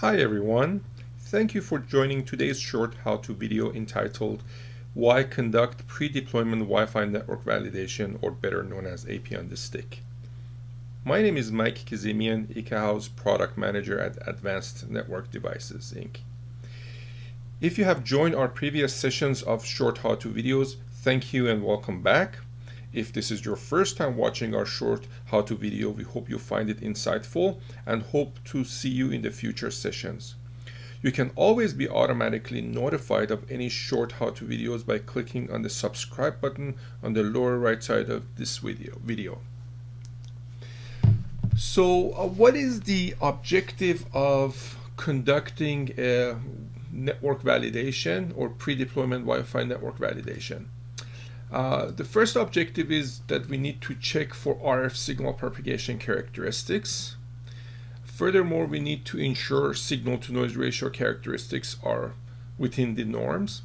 Hi everyone, thank you for joining today's short how-to video entitled Why Conduct Pre-deployment Wi-Fi Network Validation, or better known as AP on the Stick. My name is Mike Kazemian, Ikaho's Product Manager at Advanced Network Devices, Inc. If you have joined our previous sessions of short how-to videos, thank you and welcome back. If this is your first time watching our short how-to video, we hope you find it insightful and hope to see you in the future sessions. You can always be automatically notified of any short how-to videos by clicking on the subscribe button on the lower right side of this video. So what is the objective of conducting a network validation or pre-deployment Wi-Fi network validation? The first objective is that we need to check for RF signal propagation characteristics. Furthermore, we need to ensure signal-to-noise ratio characteristics are within the norms.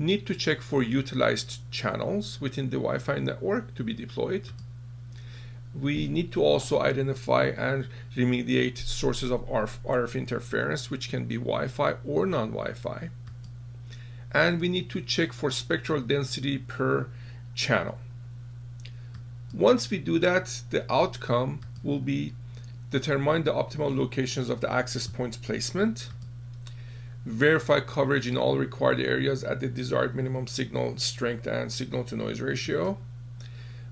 Need to check for utilized channels within the Wi-Fi network to be deployed. We need to also identify and remediate sources of RF interference, which can be Wi-Fi or non-Wi-Fi. And we need to check for spectral density per channel. Once we do that, the outcome will be determine the optimal locations of the access points placement, verify coverage in all required areas at the desired minimum signal strength and signal-to-noise ratio.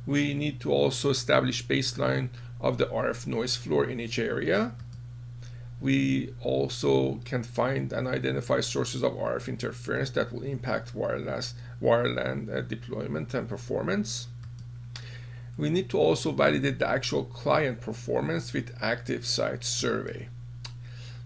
We need to also establish baseline of the RF noise floor in each area. We also can find and identify sources of RF interference that will impact wireline deployment and performance. We need to also validate the actual client performance with active site survey.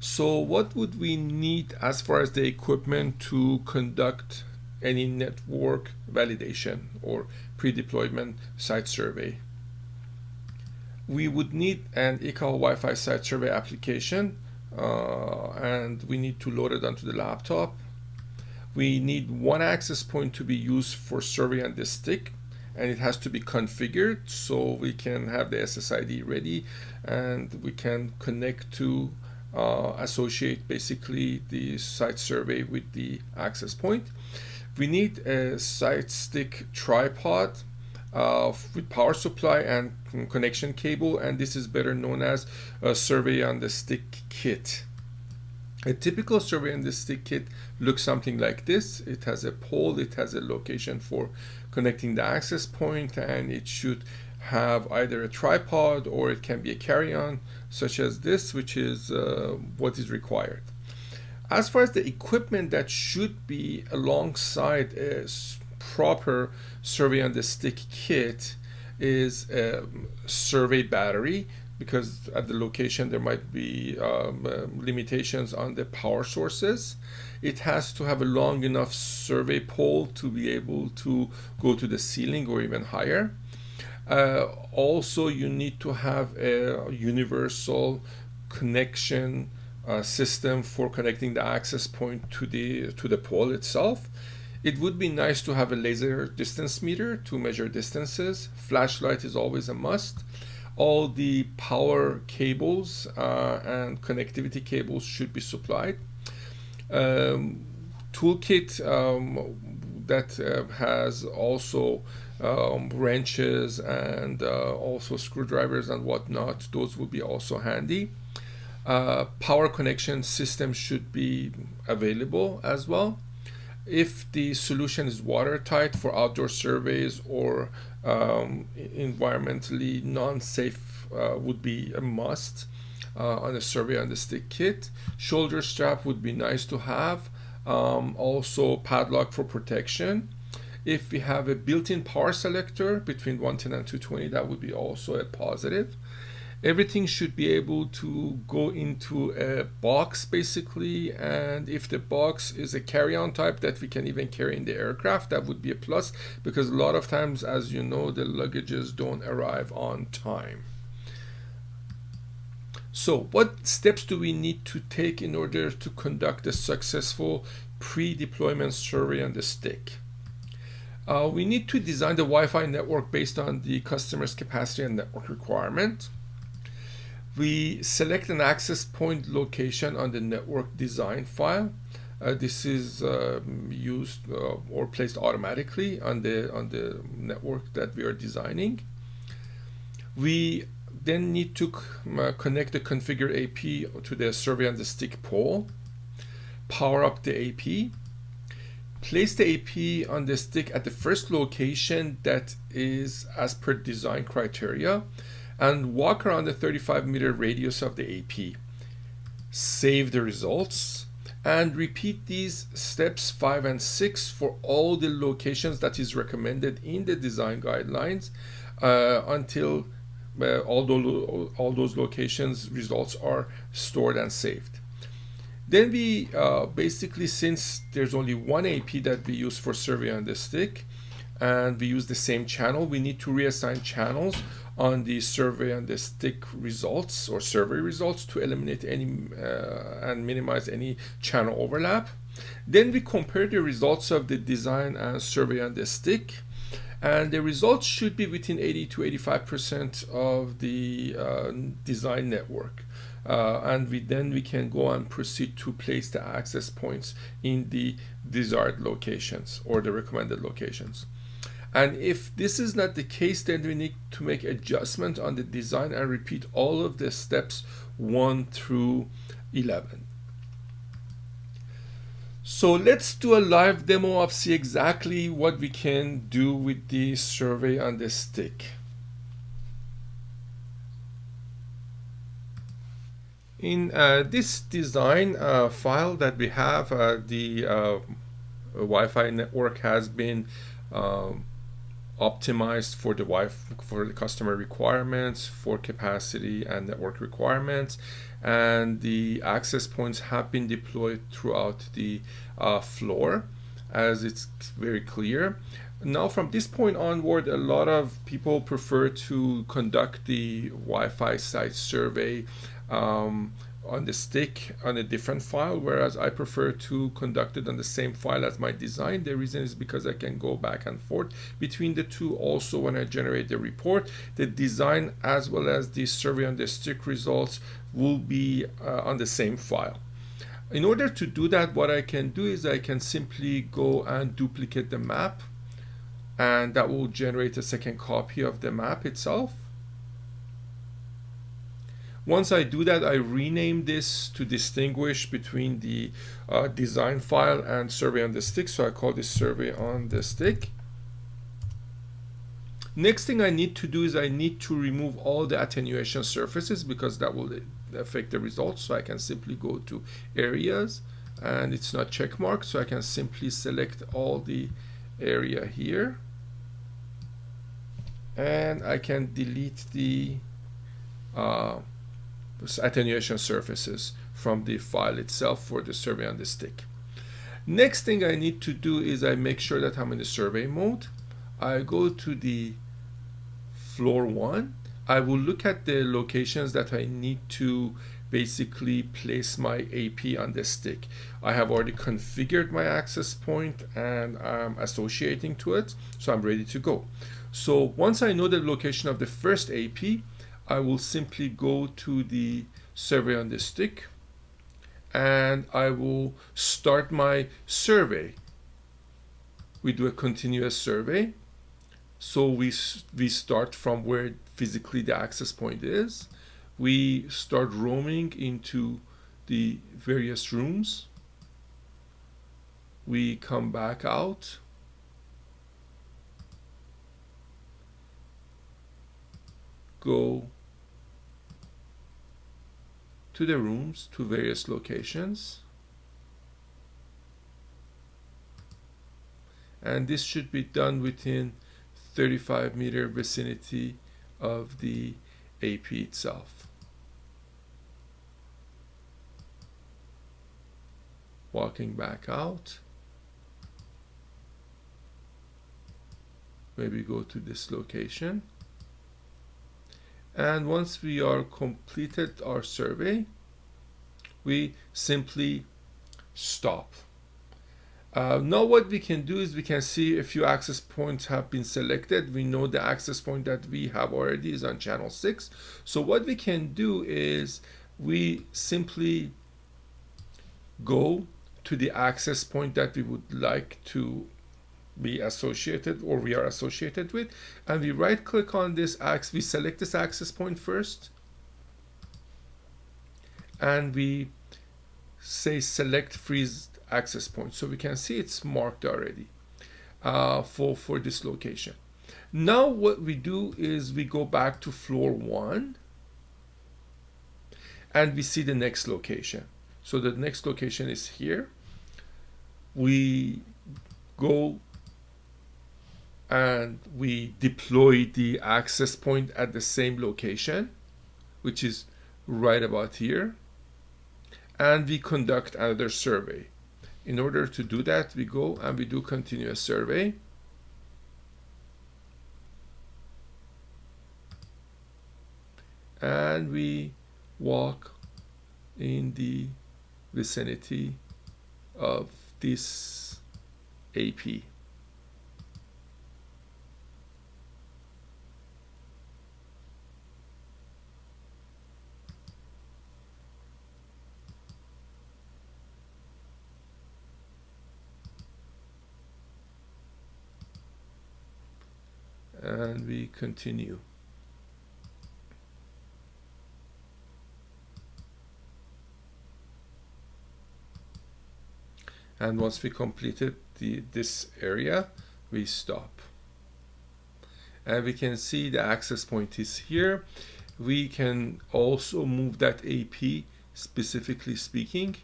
So what would we need as far as the equipment to conduct any network validation or pre-deployment site survey? We would need an Ikaho Wi-Fi site survey application, and we need to load it onto the laptop. We need one access point to be used for survey on the stick, and it has to be configured so we can have the SSID ready and we can connect to associate basically the site survey with the access point. We need a site stick tripod with power supply and connection cable, and this is better known as a survey on the stick kit. A typical survey on the stick kit looks something like this. It has a pole, it has a location for connecting the access point, and it should have either a tripod or it can be a carry-on such as this, which is what is required. As far as the equipment that should be alongside a proper survey on the stick kit is a survey battery, because at the location there might be limitations on the power sources. It has to have a long enough survey pole to be able to go to the ceiling or even higher. Also, you need to have a universal connection system for connecting the access point to the pole itself. It would be nice to have a laser distance meter to measure distances. Flashlight is always a must. All the power cables and connectivity cables should be supplied. Toolkit that has also wrenches and also screwdrivers and whatnot, those will be also handy. Power connection system should be available as well. If the solution is watertight for outdoor surveys or environmentally non-safe, would be a must on a survey on the stick kit. Shoulder strap would be nice to have. Also padlock for protection. If we have a built-in power selector between 110 and 220, that would be also a positive. Everything should be able to go into a box basically, and if the box is a carry-on type that we can even carry in the aircraft, that would be a plus, because a lot of times, as you know, the luggages don't arrive on time. So what steps do we need to take in order to conduct a successful pre-deployment survey on the stick? We need to design the Wi-Fi network based on the customer's capacity and network requirement. We select an access point location on the network design file. This is used or placed automatically on the network that we are designing. We then need to connect the configure AP to the survey on the stick pole, power up the AP, place the AP on the stick at the first location that is as per design criteria, and walk around the 35-meter radius of the AP. Save the results and repeat these steps 5 and 6 for all the locations that is recommended in the design guidelines until all those locations results are stored and saved. Then we basically, since there's only one AP that we use for survey on the stick and we use the same channel, we need to reassign channels on the survey on the stick results or survey results to eliminate any and minimize any channel overlap. Then we compare the results of the design and survey on the stick, and the results should be within 80 to 85% of the design network. And we can go and proceed to place the access points in the desired locations or the recommended locations. And if this is not the case, then we need to make adjustment on the design and repeat all of the steps 1 through 11. So let's do a live demo of see exactly what we can do with the survey on the stick. In this design file that we have, the Wi-Fi network has been optimized for the customer requirements, for capacity and network requirements, and the access points have been deployed throughout the floor, as it's very clear. Now from this point onward, a lot of people prefer to conduct the Wi-Fi site survey on the stick on a different file, whereas I prefer to conduct it on the same file as my design. The reason is because I can go back and forth between the two. Also, when I generate the report, the design as well as the survey on the stick results will be on the same file. In order to do that, what I can do is I can simply go and duplicate the map, and that will generate a second copy of the map itself. Once I do that, I rename this to distinguish between the design file and survey on the stick. So I call this survey on the stick. Next thing I need to do is I need to remove all the attenuation surfaces, because that will affect the results. So I can simply go to areas, and it's not check marked, so I can simply select all the area here, and I can delete the attenuation surfaces from the file itself for the survey on the stick. Next thing I need to do is I make sure that I'm in the survey mode. I go to the floor 1. I will look at the locations that I need to basically place my AP on the stick. I have already configured my access point and I'm associating to it, so I'm ready to go. So once I know the location of the first AP, I will simply go to the survey on the stick, and I will start my survey. We do a continuous survey. So we start from where physically the access point is. We start roaming into the various rooms. We come back out. Go to the rooms, to various locations, and this should be done within 35-meter vicinity of the AP itself. Walking back out, maybe go to this location. And once we are completed our survey, we simply stop. Now what we can do is we can see a few access points have been selected. We know the access point that we have already is on channel 6. So what we can do is we simply go to the access point that we would like to be associated or we are associated with, and we right click on this axis. We select this access point first and we say select freeze access point, so we can see it's marked already for this location. Now what we do is we go back to floor 1 and we see the next location. So the next location is here. We go and we deploy the access point at the same location, which is right about here, and we conduct another survey. In order to do that, we go and we do continuous survey. And we walk in the vicinity of this AP. And we continue. And once we completed this area, we stop. And we can see the access point is here. We can also move that AP, specifically speaking,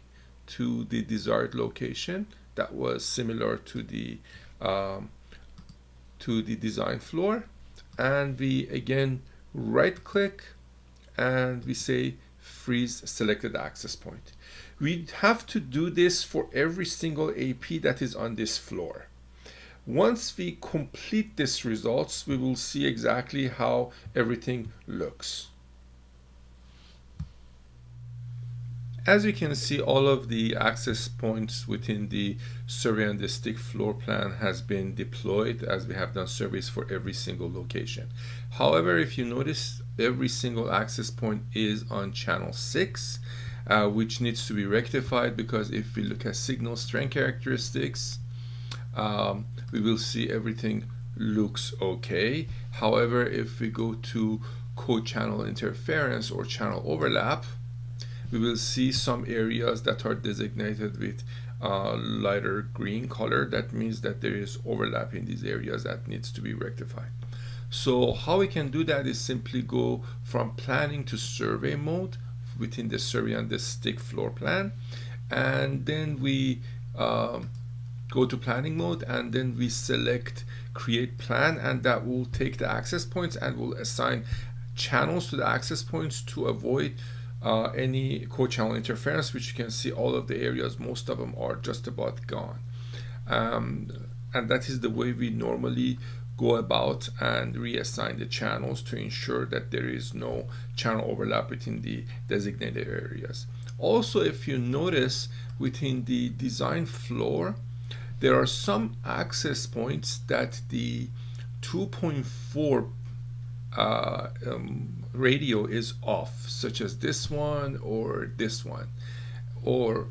to the desired location that was similar to the design floor. And we again right click and we say freeze selected access point. We have to do this for every single AP that is on this floor. Once we complete this results, we will see exactly how everything looks. As you can see, all of the access points within the survey on the stick floor plan has been deployed, as we have done surveys for every single location. However, if you notice, every single access point is on channel 6, which needs to be rectified, because if we look at signal strength characteristics, we will see everything looks okay. However, if we go to co-channel interference or channel overlap, we will see some areas that are designated with lighter green color. That means that there is overlap in these areas that needs to be rectified. So how we can do that is simply go from planning to survey mode within the survey on the stick floor plan, and then we go to planning mode, and then we select create plan, and that will take the access points and will assign channels to the access points to avoid any co-channel interference, which you can see all of the areas, most of them are just about gone. And that is the way we normally go about and reassign the channels to ensure that there is no channel overlap within the designated areas. Also, if you notice within the design floor, there are some access points that the 2.4 radio is off, such as this one or this one or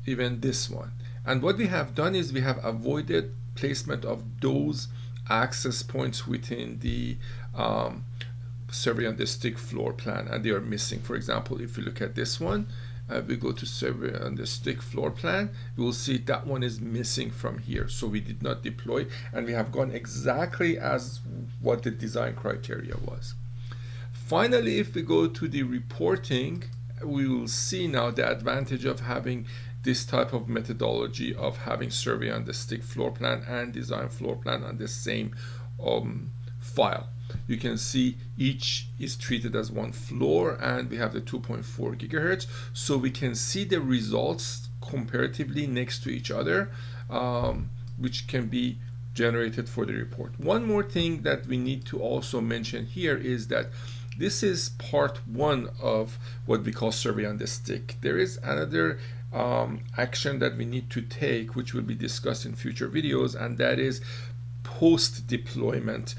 even this one. And what we have done is we have avoided placement of those access points within the survey on the stick floor plan, and they are missing. For example, if you look at this one, we go to survey on the stick floor plan, we will see that one is missing from here, so we did not deploy, and we have gone exactly as what the design criteria was. Finally, if we go to the reporting, we will see now the advantage of having this type of methodology of having survey on the stick floor plan and design floor plan on the same file. You can see each is treated as one floor, and we have the 2.4 gigahertz, so we can see the results comparatively next to each other, which can be generated for the report. One more thing that we need to also mention here is that this is part one of what we call survey on the stick. There is another action that we need to take, which will be discussed in future videos, and that is post-deployment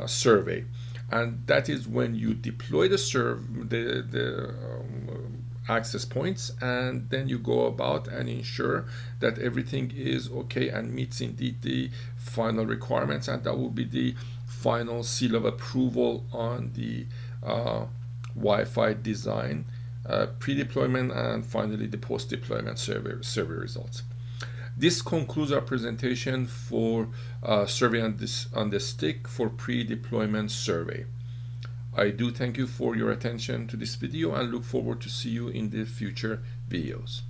survey. And that is when you deploy the access points, and then you go about and ensure that everything is okay and meets indeed the final requirements, and that will be the final seal of approval on the Wi-Fi design, pre-deployment, and finally the post-deployment survey results. This concludes our presentation for survey on the stick for pre-deployment survey. I do thank you for your attention to this video and look forward to see you in the future videos.